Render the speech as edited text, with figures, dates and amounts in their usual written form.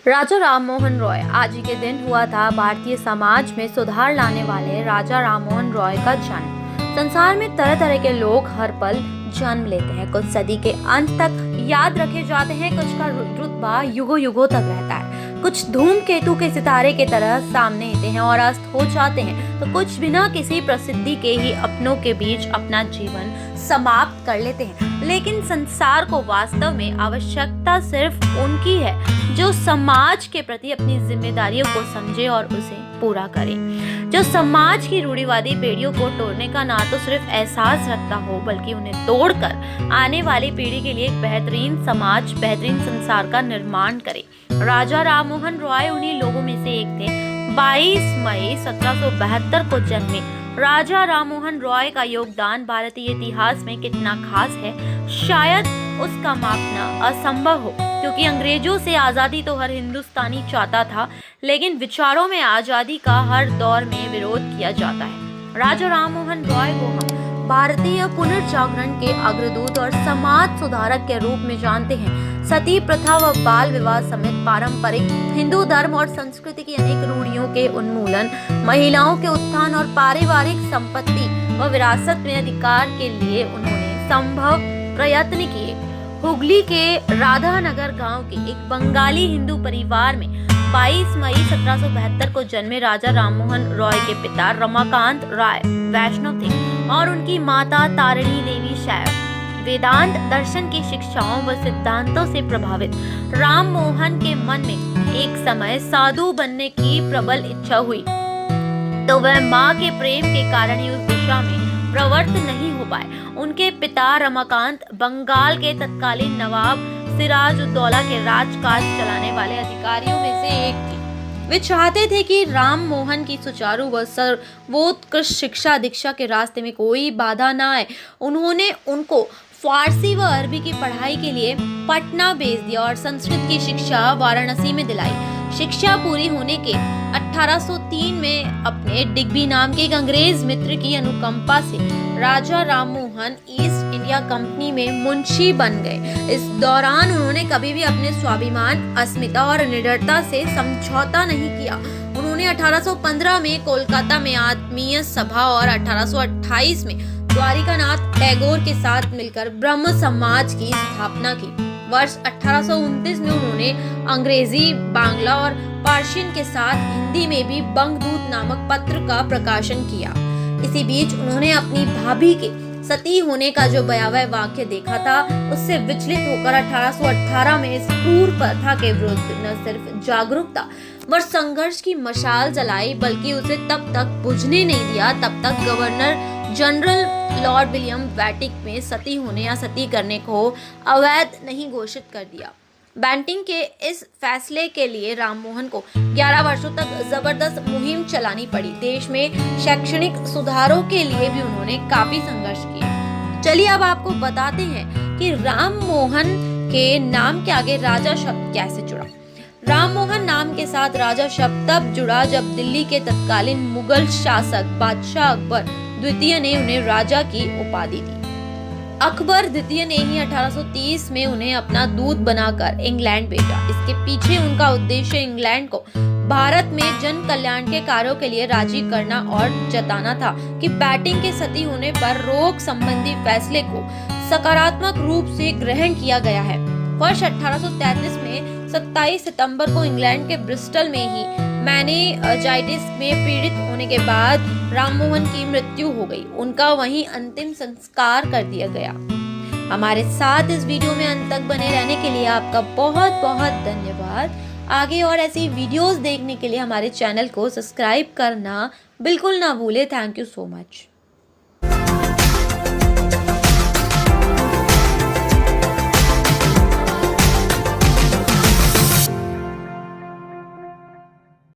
राजा राम मोहन रॉय आज ही के दिन हुआ था भारतीय समाज में सुधार लाने वाले राजा राम मोहन रॉय का जन्म। संसार में तरह तरह के लोग हर पल जन्म लेते हैं। कुछ सदी के अंत तक याद रखे जाते हैं, कुछ का रुतबा युगों युगों तक रहता है, कुछ धूमकेतु के सितारे की तरह सामने आते हैं और अस्त हो जाते हैं, तो कुछ बिना किसी प्रसिद्धि के ही अपनों के बीच अपना जीवन समाप्त कर लेते हैं। लेकिन संसार को वास्तव में आवश्यकता सिर्फ उनकी है जो समाज के प्रति अपनी जिम्मेदारियों को समझे और उसे पूरा करे, जो समाज की रूढ़िवादी बेड़ियों को तोड़ने का ना तो सिर्फ एहसास रखता हो बल्कि उन्हें तोड़कर आने वाली पीढ़ी के लिए एक बेहतरीन समाज, बेहतरीन संसार का निर्माण करे। राजा राम मोहन रॉय उन्हीं लोगों में से एक थे। 22 मई 1772 को जन्मे राजा राम मोहन रॉय का योगदान भारतीय इतिहास में कितना खास है, शायद उसका मापना असंभव हो, क्योंकि अंग्रेजों से आज़ादी तो हर हिंदुस्तानी चाहता था, लेकिन विचारों में आज़ादी का हर दौर में विरोध किया जाता है। राजा राम मोहन रॉय को हम भारतीय पुनर्जागरण के अग्रदूत और समाज सुधारक के रूप में जानते हैं। सती प्रथा व बाल विवाह समेत पारंपरिक हिंदू धर्म और संस्कृति की अनेक रूढ़ियों के उन्मूलन, महिलाओं के उत्थान और पारिवारिक संपत्ति व विरासत में अधिकार के लिए उन्होंने संभव प्रयत्न किए। हुगली के राधानगर गांव के एक बंगाली हिंदू परिवार में 22 मई 1772 को जन्मे राजा राम मोहन रॉय के पिता रमाकांत राय वैष्णव थे और उनकी माता तारिणी देवी शैव। वेदांत दर्शन की शिक्षाओं व सिद्धांतों से प्रभावित राम मोहन के मन में एक समय साधु बनने की प्रबल इच्छा हुई, तो वह मां के प्रेम के कारण ही उस दिशा में प्रवृत्त नहीं हो पाए। उनके पिता रमाकांत बंगाल के तत्कालीन नवाब सिराजुद्दौला के राजकाज चलाने वाले अधिकारियों में से एक थे। वे चाहते थे कि राम मोहन की सुचारू व सर्वोत्कृष्ट शिक्षा दीक्षा के रास्ते में कोई बाधा न आए। उन्होंने उनको फारसी व अरबी की पढ़ाई के लिए पटना भेज दिया और संस्कृत की शिक्षा वाराणसी में दिलाई। शिक्षा पूरी होने के 1803 में अपने डिग्बी नाम के एक अंग्रेज मित्र की अनुकंपा से Raja Ram Mohan East India Company में मुंशी बन गए। इस दौरान उन्होंने कभी भी अपने स्वाभिमान, अस्मिता और निडरता से समझौता नहीं किया। उन्होंने 1815 में कोलकाता में आत्मीय सभा और 1828 में द्वारिकानाथ टैगोर के साथ मिलकर ब्रह्म समाज की स्थापना की। वर्ष 1829 में उन्होंने अंग्रेजी, बांग्ला और पर्शियन के साथ हिंदी में भी बंगदूत नामक पत्र का प्रकाशन किया। इसी बीच उन्होंने अपनी भाभी के सती होने का जो भयावह वाक्य देखा था, उससे विचलित होकर 1818 में इस क्रूर प्रथा के विरुद्ध न सिर्फ जागरूकता व संघर्ष की मशाल जलाई, बल्कि उसे तब तक बुझने नहीं दिया तब तक गवर्नर जनरल लॉर्ड विलियम बैटिक में सती होने या सती करने को अवैध नहीं घोषित कर दिया। बैंटिंग के इस फैसले के लिए राम मोहन को 11 वर्षों तक जबरदस्त मुहिम चलानी पड़ी। देश में शैक्षणिक सुधारों के लिए भी उन्होंने काफी संघर्ष किया। चलिए अब आपको बताते हैं कि राम मोहन के नाम के आगे राजा शब्द कैसे जुड़ा। राम मोहन नाम के साथ राजा शब्द तब जुड़ा जब दिल्ली के तत्कालीन मुगल शासक बादशाह अकबर द्वितीय ने उन्हें राजा की उपाधि दी। अकबर द्वितीय ने ही 1830 में उन्हें अपना दूत बनाकर इंग्लैंड भेजा। इसके पीछे उनका उद्देश्य इंग्लैंड को भारत में जन कल्याण के कार्यों के लिए राजी करना और जताना था कि बैटिंग के सती होने पर रोक संबंधी फैसले को सकारात्मक रूप से ग्रहण किया गया है। वर्ष 1833 में 27 सितंबर को इंग्लैंड के ब्रिस्टल में ही मेनिंजाइटिस में पीड़ित होने के बाद राम मोहन की मृत्यु हो गई। उनका वहीं अंतिम संस्कार कर दिया गया। हमारे साथ इस वीडियो में अंत तक बने रहने के लिए आपका बहुत बहुत धन्यवाद। आगे और ऐसी वीडियोस देखने के लिए हमारे चैनल को सब्सक्राइब करना बिल्कुल ना भूले। Thank you so much.